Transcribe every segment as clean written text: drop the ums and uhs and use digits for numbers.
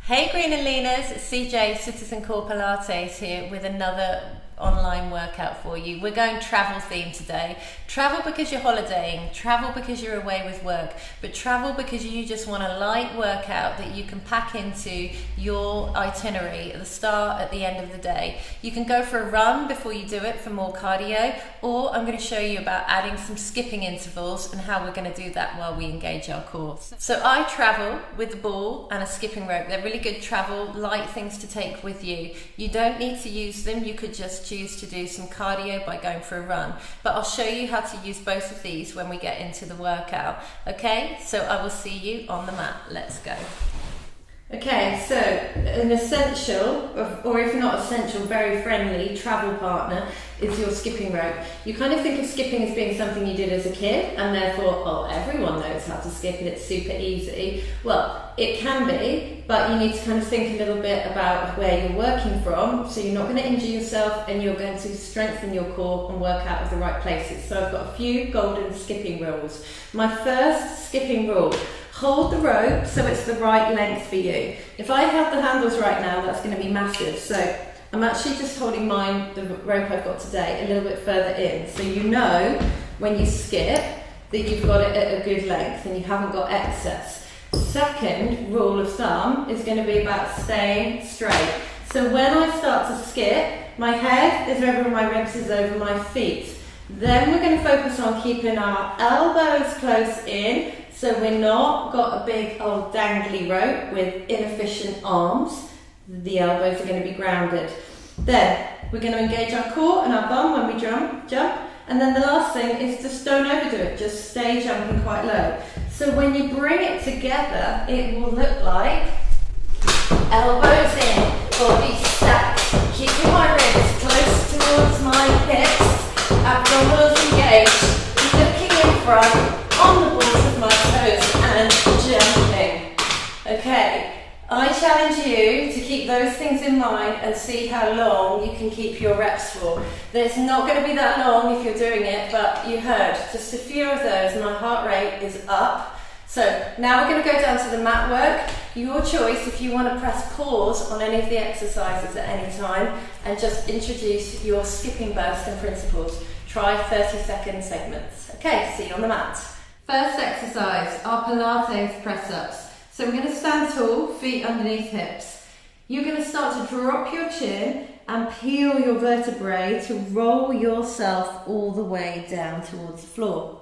Hey Green and Leaners, it's CJ, Citizen Core Pilates here with another online workout for you. We're going travel theme today. Travel because you're holidaying, travel because you're away with work, but travel because you just want a light workout that you can pack into your itinerary at the start, at the end of the day. You can go for a run before you do it for more cardio, or I'm going to show you about adding some skipping intervals and how we're going to do that while we engage our core. So I travel with the ball and a skipping rope. They're really good travel, light things to take with you. You don't need to use them. You could just choose to do some cardio by going for a run, but I'll show you how to use both of these when we get into the workout. Okay, so I will see you on the mat. Let's go. Okay, so an essential, or if not essential, very friendly travel partner is your skipping rope. You kind of think of skipping as being something you did as a kid and therefore, oh, everyone knows how to skip and it's super easy. Well, it can be, but you need to kind of think a little bit about where you're working from, so you're not going to injure yourself and you're going to strengthen your core and work out of the right places. So I've got a few golden skipping rules. My first skipping rule: hold the rope so it's the right length for you. If I held the handles right now, that's going to be massive. So I'm actually just holding mine, the rope I've got today, a little bit further in. So you know when you skip that you've got it at a good length and you haven't got excess. Second rule of thumb is going to be about staying straight. So when I start to skip, my head is over my ribs, is over my feet. Then we're going to focus on keeping our elbows close in, so we're not got a big old dangly rope with inefficient arms. The elbows are going to be grounded. Then we're going to engage our core and our bum when we jump. And then the last thing is just don't overdo it, just stay jumping quite low. So when you bring it together, it will look like elbows in, body stacked, keeping my ribs close towards my hips, abdominals engaged, looking in front, on the balls of my toes and jumping. Okay, I challenge you to keep those things in mind and see how long you can keep your reps for. It's not going to be that long if you're doing it, but you heard just a few of those and my heart rate is up. So now we're going to go down to the mat work. Your choice if you want to press pause on any of the exercises at any time and just introduce your skipping burst and principles. Try 30-second segments. Okay, see you on the mat. First exercise, our Pilates press-ups. So we're going to stand tall, feet underneath hips. You're going to start to drop your chin and peel your vertebrae to roll yourself all the way down towards the floor.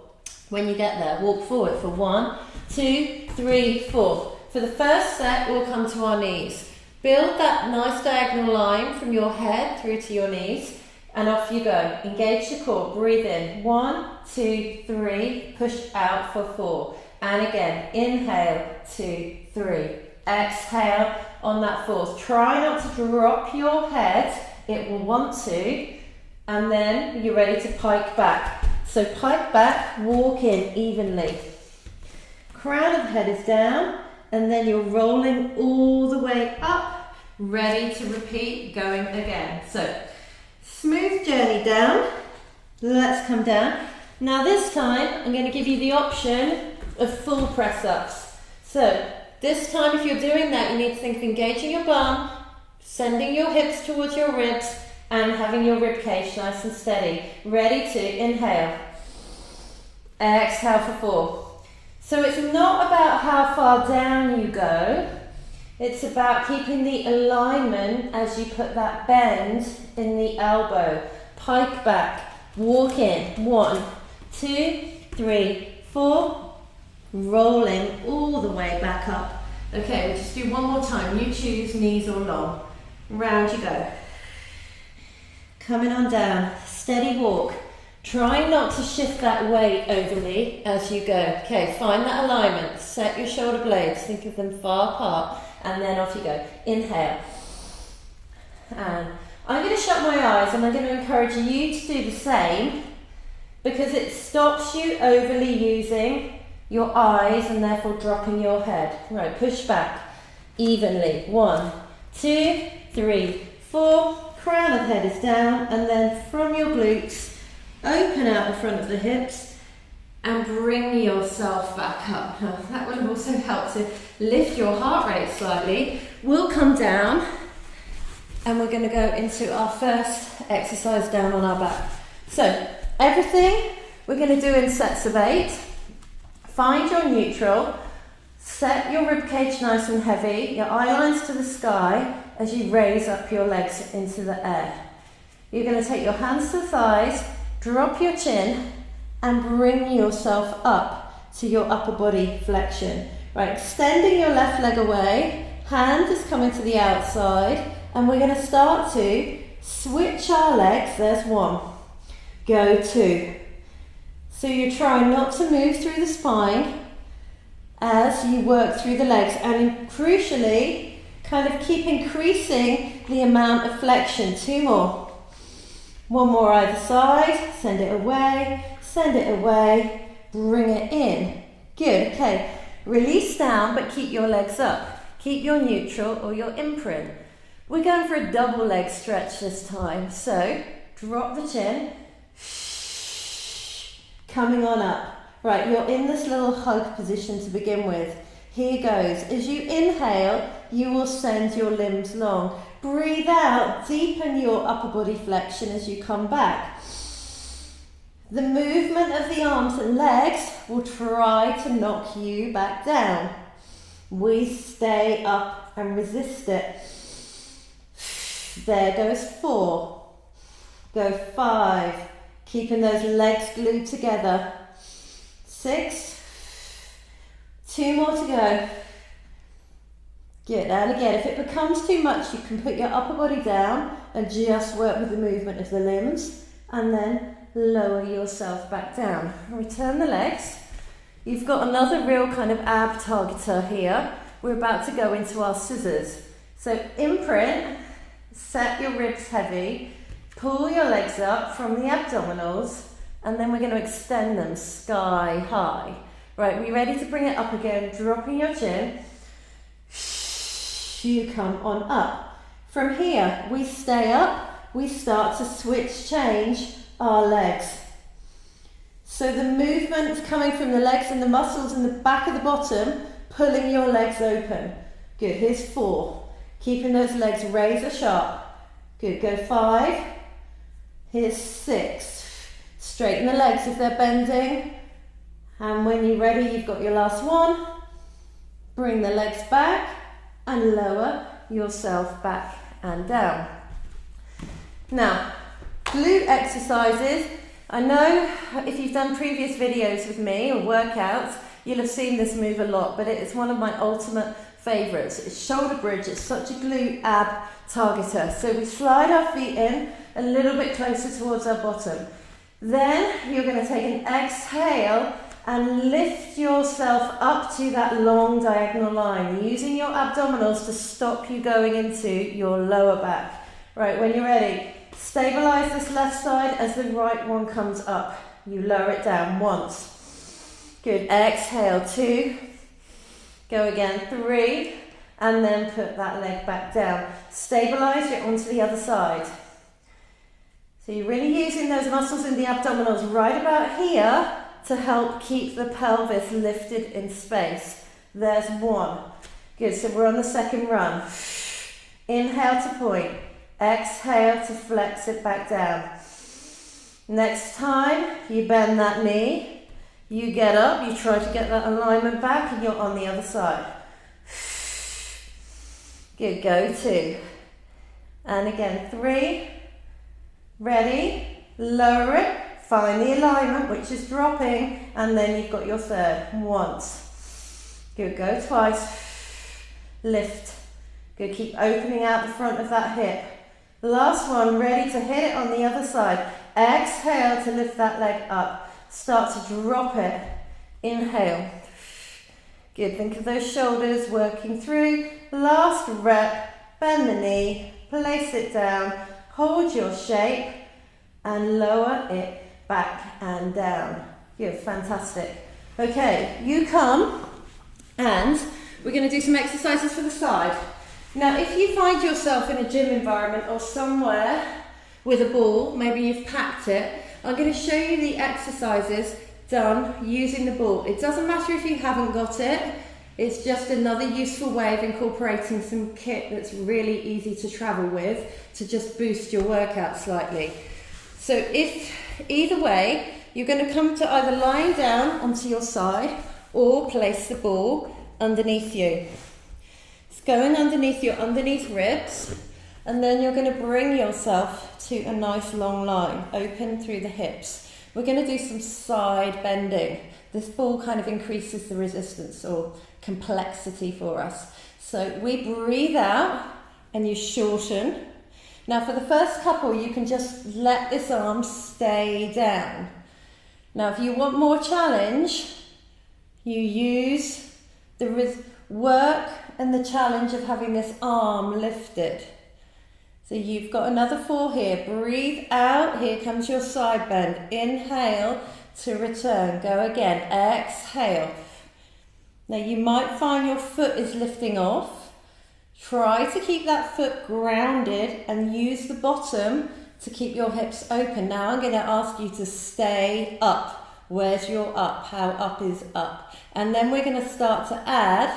When you get there, walk forward for 1, 2, 3, 4. For the first set, we'll come to our knees. Build that nice diagonal line from your head through to your knees. And off you go. Engage the core. Breathe in. 1, 2, 3. Push out for 4. And again, inhale, 2, 3. Exhale on that 4th. Try not to drop your head. It will want to. And then you're ready to pike back. So pike back, walk in evenly. Crown of the head is down. And then you're rolling all the way up. Ready to repeat, going again. So smooth journey down. Let's come down. Now this time, I'm going to give you the option of full press-ups. So this time if you're doing that, you need to think of engaging your bum, sending your hips towards your ribs and having your rib cage nice and steady. Ready to inhale. Exhale for 4. So it's not about how far down you go. It's about keeping the alignment as you put that bend in the elbow. Pike back, walk in. 1, 2, 3, 4. Rolling all the way back up. Okay, we'll just do one more time. You choose knees or long. Round you go. Coming on down. Steady walk. Try not to shift that weight overly as you go. Okay, find that alignment. Set your shoulder blades. Think of them far apart. And then off you go. Inhale. And I'm going to shut my eyes and I'm going to encourage you to do the same because it stops you overly using your eyes and therefore dropping your head. Right, push back evenly. 1, 2, 3, 4. Crown of the head is down and then from your glutes, open out the front of the hips and bring yourself back up. Now, that will also help to lift your heart rate slightly we'll come down and we're going to go into our first exercise down on our back. So everything we're going to do in sets of 8. Find your neutral, set your rib cage nice and heavy, your eye lines to the sky as you raise up your legs into the air. You're going to take your hands to the thighs, drop your chin and bring yourself up to your upper body flexion. Right, extending your left leg away, hand is coming to the outside, and we're going to start to switch our legs. There's 1, go 2. So you're trying not to move through the spine as you work through the legs, and crucially, kind of keep increasing the amount of flexion. 2 more. 1 more either side, send it away, bring it in. Good, okay. Release down, but keep your legs up. Keep your neutral or your imprint. We're going for a double leg stretch this time. So, drop the chin, coming on up. Right, you're in this little hug position to begin with. Here goes. As you inhale, you will send your limbs long. Breathe out, deepen your upper body flexion as you come back. The movement of the arms and legs will try to knock you back down. We stay up and resist it. There goes 4. Go 5. Keeping those legs glued together. 6. 2 more to go. Good, and again, if it becomes too much, you can put your upper body down and just work with the movement of the limbs, and then lower yourself back down. Return the legs. You've got another real kind of ab targeter here. We're about to go into our scissors. So imprint, set your ribs heavy, pull your legs up from the abdominals, and then we're going to extend them sky high. Right, we ready to bring it up again, dropping your chin. You come on up. From here, we stay up, we start to switch, change our legs. So the movement coming from the legs and the muscles in the back of the bottom, pulling your legs open. Good, here's 4. Keeping those legs razor sharp. Good, go 5. Here's 6. Straighten the legs if they're bending. And when you're ready, you've got your last 1. Bring the legs back and lower yourself back and down. Now, glute exercises. I know if you've done previous videos with me or workouts, you'll have seen this move a lot, but it's one of my ultimate favourites. It's shoulder bridge. It's such a glute ab targeter. So we slide our feet in a little bit closer towards our bottom. Then you're going to take an exhale and lift yourself up to that long diagonal line, using your abdominals to stop you going into your lower back. Right, when you're ready, stabilize this left side as the right one comes up. You lower it down once. Good, exhale, 2. Go again, 3. And then put that leg back down. Stabilize it onto the other side. So you're really using those muscles in the abdominals right about here to help keep the pelvis lifted in space. There's 1. Good, so we're on the second run. Inhale to point. Exhale to flex it back down. Next time, you bend that knee. You get up, you try to get that alignment back, and you're on the other side. Good, go 2. And again, 3. Ready, lower it. Find the alignment, which is dropping, and then you've got your third. Once. Good, go twice. Lift. Good, keep opening out the front of that hip. Last one, ready to hit it on the other side. Exhale to lift that leg up. Start to drop it. Inhale. Good, think of those shoulders working through. Last rep, bend the knee, place it down, hold your shape, and lower it back and down. Good, fantastic. Okay, you come and we're going to do some exercises for the side. Now, if you find yourself in a gym environment or somewhere with a ball, maybe you've packed it, I'm going to show you the exercises done using the ball. It doesn't matter if you haven't got it. It's just another useful way of incorporating some kit that's really easy to travel with to just boost your workout slightly. So if either way, you're going to come to either lying down onto your side or place the ball underneath you. It's going underneath your underneath ribs, and then you're going to bring yourself to a nice long line, open through the hips. We're going to do some side bending. This ball kind of increases the resistance or complexity for us. So we breathe out and you shorten. Now for the first couple, you can just let this arm stay down. Now if you want more challenge, you use the work and the challenge of having this arm lifted. So you've got another 4 here. Breathe out. Here comes your side bend. Inhale to return. Go again. Exhale. Now you might find your foot is lifting off. Try to keep that foot grounded and use the bottom to keep your hips open. Now I'm going to ask you to stay up. Where's your up? How up is up? And then we're going to start to add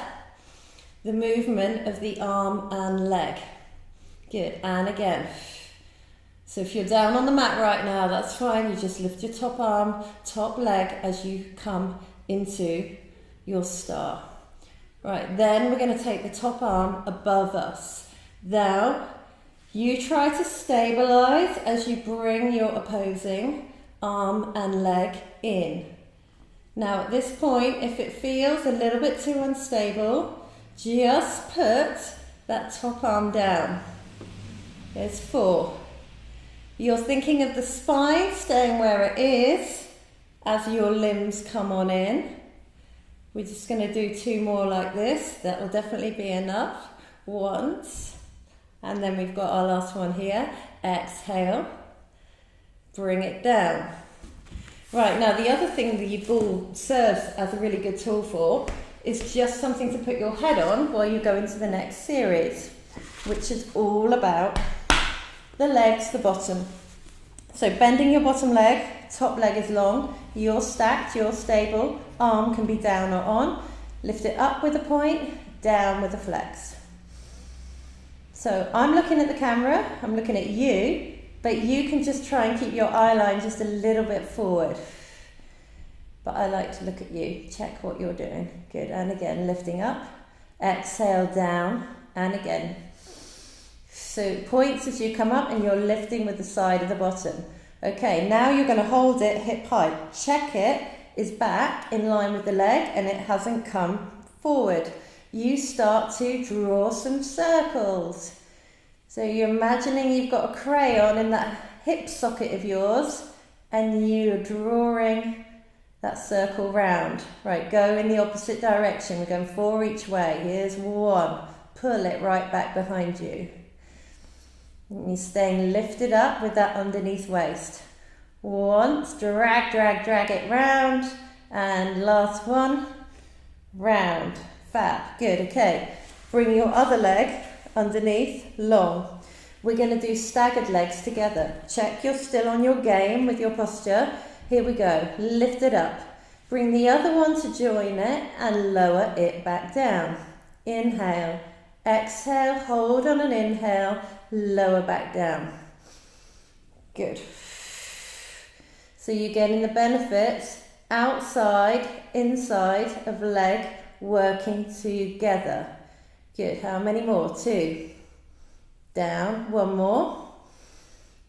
the movement of the arm and leg. Good, and again. So if you're down on the mat right now, that's fine. You just lift your top arm, top leg as you come into your star. Right, then we're going to take the top arm above us. Now, you try to stabilize as you bring your opposing arm and leg in. Now at this point, if it feels a little bit too unstable, just put that top arm down. There's 4. You're thinking of the spine staying where it is as your limbs come on in. We're just going to do 2 more like this. That will definitely be enough. Once. And then we've got our last one here. Exhale. Bring it down. Right, now the other thing the ball serves as a really good tool for is just something to put your head on while you go into the next series, which is all about the legs, the bottom. So bending your bottom leg, top leg is long, you're stacked, you're stable, arm can be down or on, lift it up with a point, down with a flex. So I'm looking at the camera, I'm looking at you, but you can just try and keep your eye line just a little bit forward. But I like to look at you, check what you're doing. Good, and again, lifting up, exhale down, and again. So points as you come up and you're lifting with the side of the bottom. Okay, now you're going to hold it hip high. Check it is back in line with the leg and it hasn't come forward. You start to draw some circles. So you're imagining you've got a crayon in that hip socket of yours and you're drawing that circle round. Right, go in the opposite direction. We're going 4 each way. Here's 1. Pull it right back behind you. You're staying lifted up with that underneath waist. Once, drag it round. And last one, round. Fab, good, okay. Bring your other leg underneath, long. We're going to do staggered legs together. Check you're still on your game with your posture. Here we go, lift it up. Bring the other one to join it and lower it back down. Inhale, exhale, hold on an inhale, lower back down. Good. So you're getting the benefits outside, inside of leg working together. Good. How many more? 2. Down. 1 more.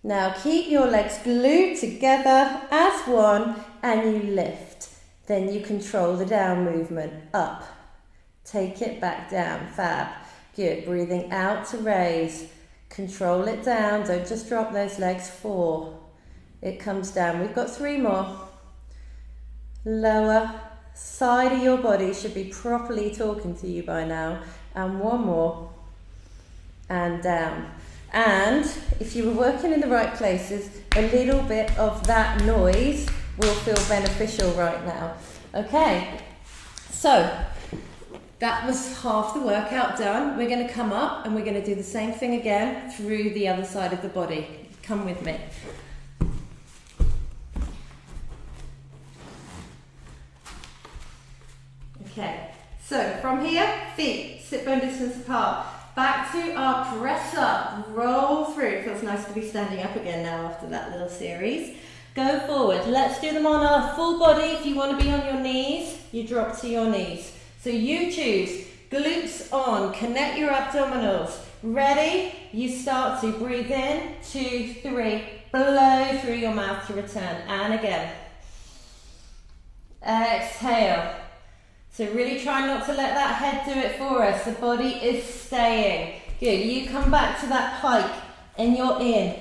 Now keep your legs glued together as one and you lift. Then you control the down movement. Up. Take it back down. Fab. Good. Breathing out to raise. Control it down. Don't just drop those legs. 4. It comes down. We've got 3 more. Lower. Side of your body should be properly talking to you by now. And 1 more. And down. And if you were working in the right places, a little bit of that noise will feel beneficial right now. Okay, so that was half the workout done. We're going to come up and we're going to do the same thing again through the other side of the body. Come with me. Okay, So from here, feet sit bone distance apart. Back to our press up, roll through. Feels nice to be standing up again now after that little series. Go forward. Let's do them on our full body. If you want to be on your knees, you drop to your knees. So you choose. Glutes on, connect your abdominals. Ready? You start to breathe in, 2, 3, blow through your mouth to return. And again. Exhale. So really try not to let that head do it for us. The body is staying. Good. You come back to that pike and you're in.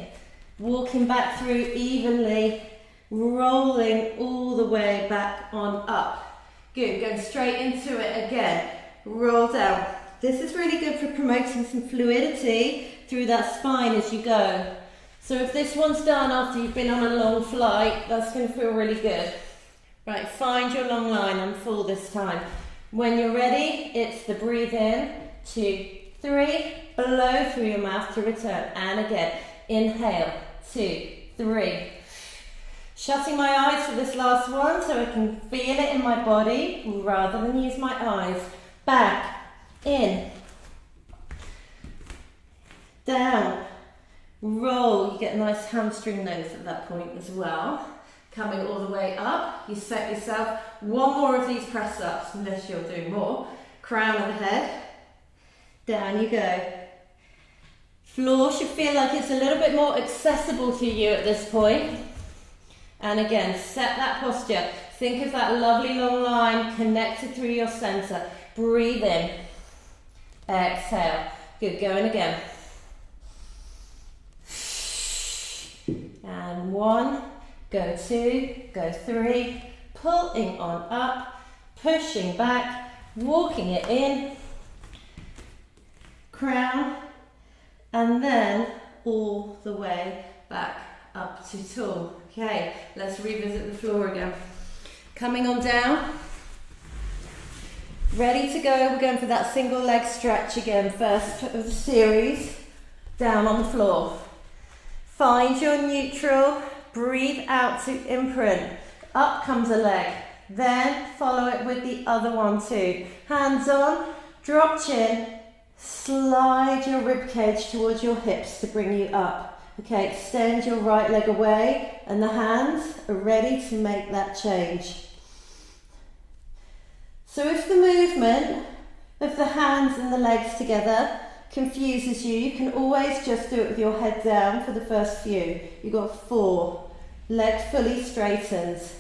Walking back through evenly, rolling all the way back on up. Good. Going straight into it again. Roll down. This is really good for promoting some fluidity through that spine as you go. So if this one's done after you've been on a long flight, that's going to feel really good. Right, find your long line. I'm full this time. When you're ready, it's the breathe in, 2, 3, blow through your mouth to return. And again, inhale, 2, 3. Shutting my eyes for this last one so I can feel it in my body rather than use my eyes. Back, in, down, roll. You get a nice hamstring nose at that point as well. Coming all the way up, you set yourself one more of these press ups, unless you're doing more. Crown of the head, down you go. Floor should feel like it's a little bit more accessible to you at this point. And again, set that posture. Think of that lovely long line connected through your center. Breathe in, exhale. Good, going again. And 1. Go 2, go 3, pulling on up, pushing back, walking it in, crown, and then all the way back up to tall. Okay, let's revisit the floor again. Coming on down, ready to go. We're going for that single leg stretch again, first of the series, down on the floor. Find your neutral. Breathe out to imprint. Up comes a leg. Then follow it with the other one too. Hands on, drop chin, slide your rib cage towards your hips to bring you up. Okay, extend your right leg away and the hands are ready to make that change. So if the movement of the hands and the legs together confuses you, you can always just do it with your head down for the first few. You've got 4. Leg fully straightens.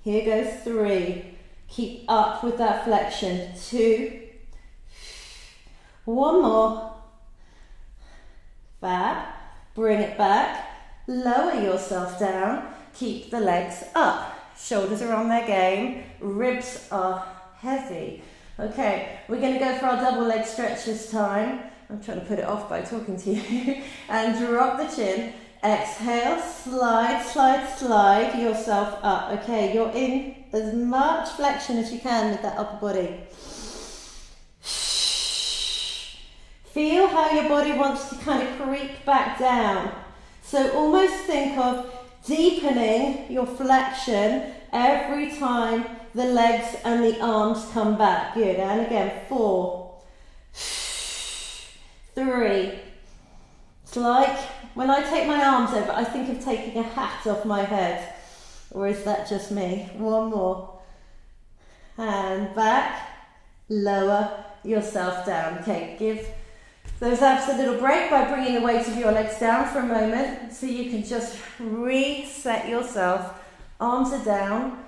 Here goes 3. Keep up with that flexion. 2. 1 more. Fab. Bring it back. Lower yourself down. Keep the legs up. Shoulders are on their game. Ribs are heavy. Okay, we're going to go for our double leg stretch this time. I'm trying to put it off by talking to you. And drop the chin. Exhale, slide, slide, slide yourself up. Okay, you're in as much flexion as you can with that upper body. Feel how your body wants to kind of creep back down. So almost think of deepening your flexion every time the legs and the arms come back. Good, and again, 4, 3. It's like when I take my arms over, I think of taking a hat off my head. Or is that just me? 1 more. And back, lower yourself down. Okay, give those abs a little break by bringing the weight of your legs down for a moment so you can just reset yourself. Arms are down.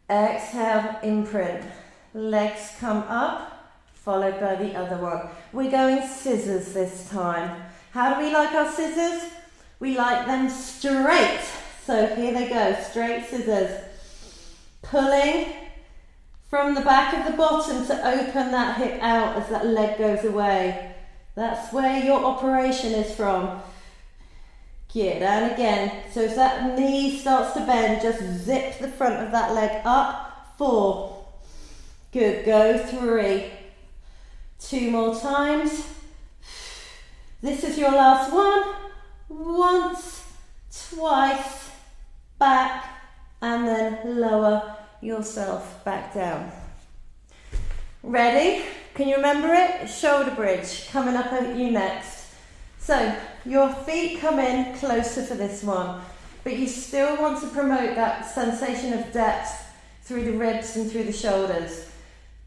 Exhale, imprint. Legs come up, followed by the other one. We're going scissors this time. How do we like our scissors? We like them straight. So here they go, straight scissors. Pulling from the back of the bottom to open that hip out as that leg goes away. That's where your operation is from. Good, and again, so if that knee starts to bend, just zip the front of that leg up. 4. Good, go 3. 2 more times. This is your last one. Once, twice, back, and then lower yourself back down. Ready? Can you remember it? Shoulder bridge coming up at you next. So your feet come in closer for this one, but you still want to promote that sensation of depth through the ribs and through the shoulders.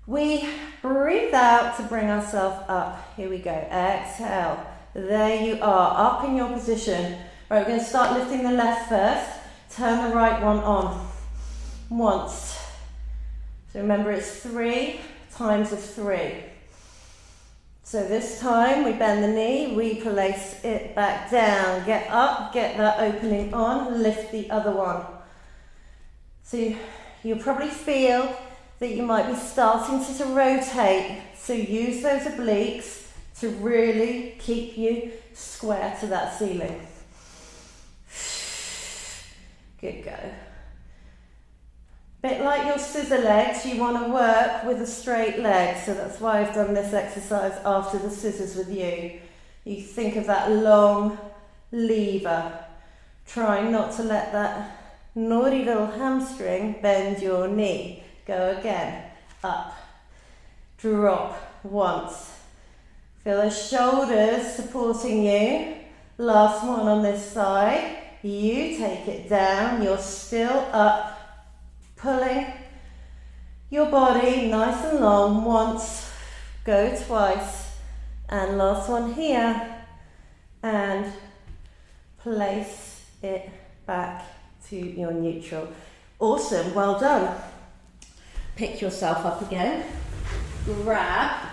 We breathe out to bring ourselves up. Here we go. Exhale. There you are, up in your position. Right, we're going to start lifting the left first. Turn the right one on. Once. So remember, it's 3 times of 3. So this time we bend the knee, we place it back down. Get up, get that opening on, lift the other one. So you'll probably feel that you might be starting to rotate. So use those obliques to really keep you square to that ceiling. Good go. Bit like your scissor legs, you want to work with a straight leg, so that's why I've done this exercise after the scissors with you. You think of that long lever, trying not to let that naughty little hamstring bend your knee. Go again, up, drop once. Feel those shoulders supporting you. Last one on this side. You take it down, you're still up, pulling your body nice and long. Once, go twice, and last one here, and place it back to your neutral. Awesome, well done. Pick yourself up again, grab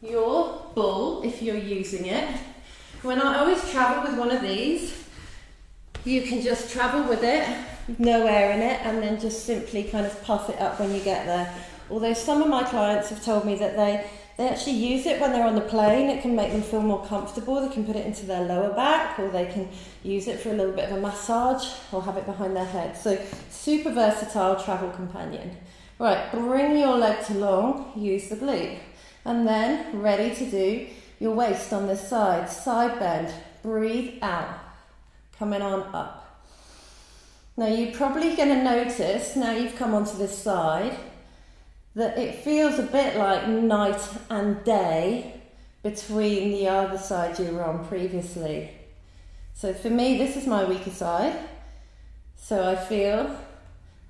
your ball if you're using it. When I always travel with one of these, you can just travel with it, no air in it, and then just simply kind of puff it up when you get there. Although some of my clients have told me that they actually use it when they're on the plane. It can make them feel more comfortable. They can put it into their lower back, or they can use it for a little bit of a massage, or have it behind their head. So super versatile travel companion. Right, bring your leg to long, use the glute. And then ready to do your waist on this side. Side bend, breathe out. Coming on up. Now you're probably going to notice, now you've come onto this side, that it feels a bit like night and day between the other side you were on previously. So for me, this is my weaker side. So I feel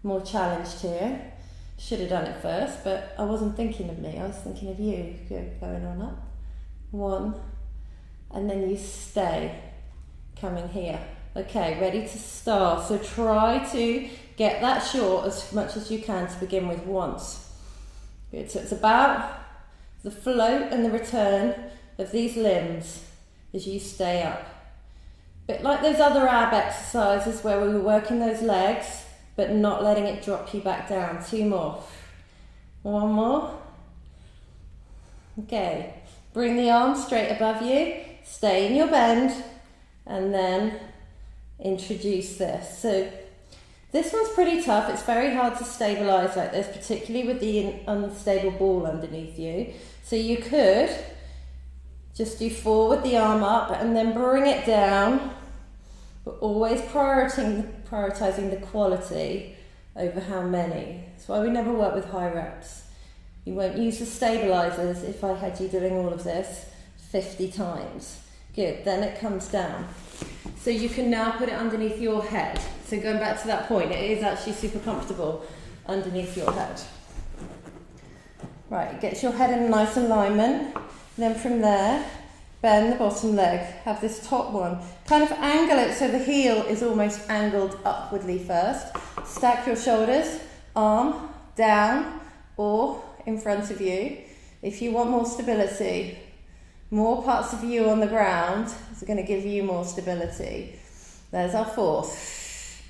more challenged here. Should have done it first, but I wasn't thinking of me, I was thinking of you. Good, going on up. 1, and then you stay, coming here. Okay, ready to start. So try to get that short as much as you can to begin with once. Good, so it's about the float and the return of these limbs as you stay up. Bit like those other ab exercises where we were working those legs, but not letting it drop you back down. 2 more. 1 more. Okay, bring the arms straight above you, stay in your bend, and then introduce this. So this one's pretty tough. It's very hard to stabilize like this, particularly with the unstable ball underneath you. So you could just do forward the arm up and then bring it down, but always prioritizing the quality over how many. That's why we never work with high reps. You won't use the stabilizers if I had you doing all of this 50 times. Good, then it comes down. So you can now put it underneath your head. So going back to that point, it is actually super comfortable underneath your head. Right, it gets your head in a nice alignment. Then from there, bend the bottom leg. Have this top one. Kind of angle it so the heel is almost angled upwardly first. Stack your shoulders, arm down or in front of you. If you want more stability, more parts of you on the ground is going to give you more stability. There's our 4th.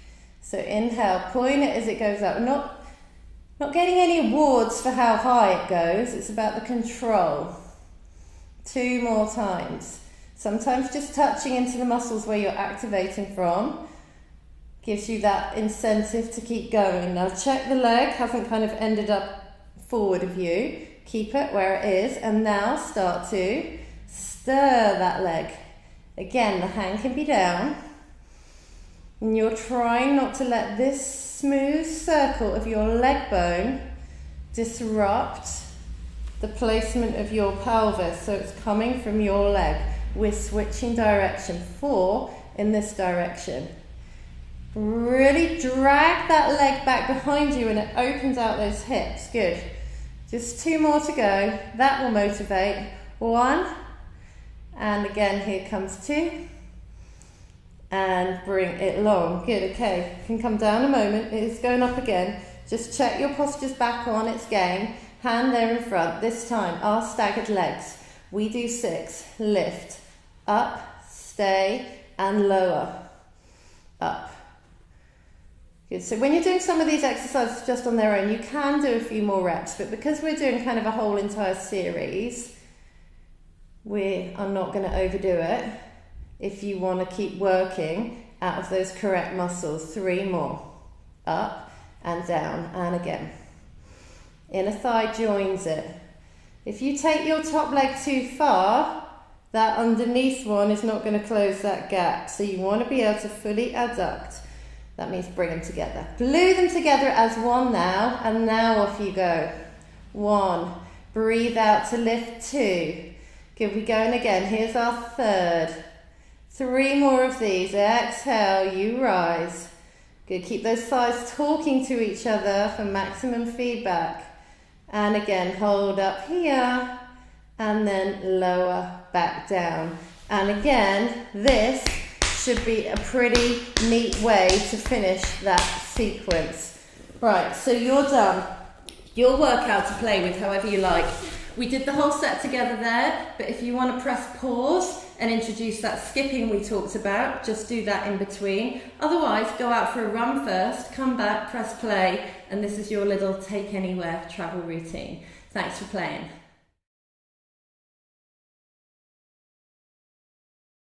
So inhale, point it as it goes up. Not getting any awards for how high it goes. It's about the control. 2 more times. Sometimes just touching into the muscles where you're activating from gives you that incentive to keep going. Now check the leg hasn't kind of ended up forward of you. Keep it where it is, and now start to stir that leg. Again, the hand can be down, and you're trying not to let this smooth circle of your leg bone disrupt the placement of your pelvis, so it's coming from your leg. We're switching direction. 4 in this direction. Really drag that leg back behind you and it opens out those hips. Good. Just 2 more to go. That will motivate. 1. And again, here comes 2. And bring it long. Good, okay. You can come down a moment. It is going up again. Just check your posture's back on its game. Hand there in front. This time, our staggered legs. We do 6. Lift. Up, stay, and lower. Up. Good. So when you're doing some of these exercises just on their own, you can do a few more reps, but because we're doing kind of a whole entire series, we are not going to overdo it if you want to keep working out of those correct muscles. 3 more. Up and down and again. Inner thigh joins it. If you take your top leg too far, that underneath one is not going to close that gap. So you want to be able to fully adduct. That means bring them together. Glue them together as one now, and now off you go. 1. Breathe out to lift. 2. Good, we going again. Here's our 3rd. 3 more of these. Exhale, you rise. Good, keep those thighs talking to each other for maximum feedback. And again, hold up here, and then lower back down. And again, this should be a pretty neat way to finish that sequence. Right, so you're done. Your workout to play with however you like. We did the whole set together there, but if you want to press pause and introduce that skipping we talked about, just do that in between. Otherwise, go out for a run first, come back, press play, and this is your little take anywhere travel routine. Thanks for playing.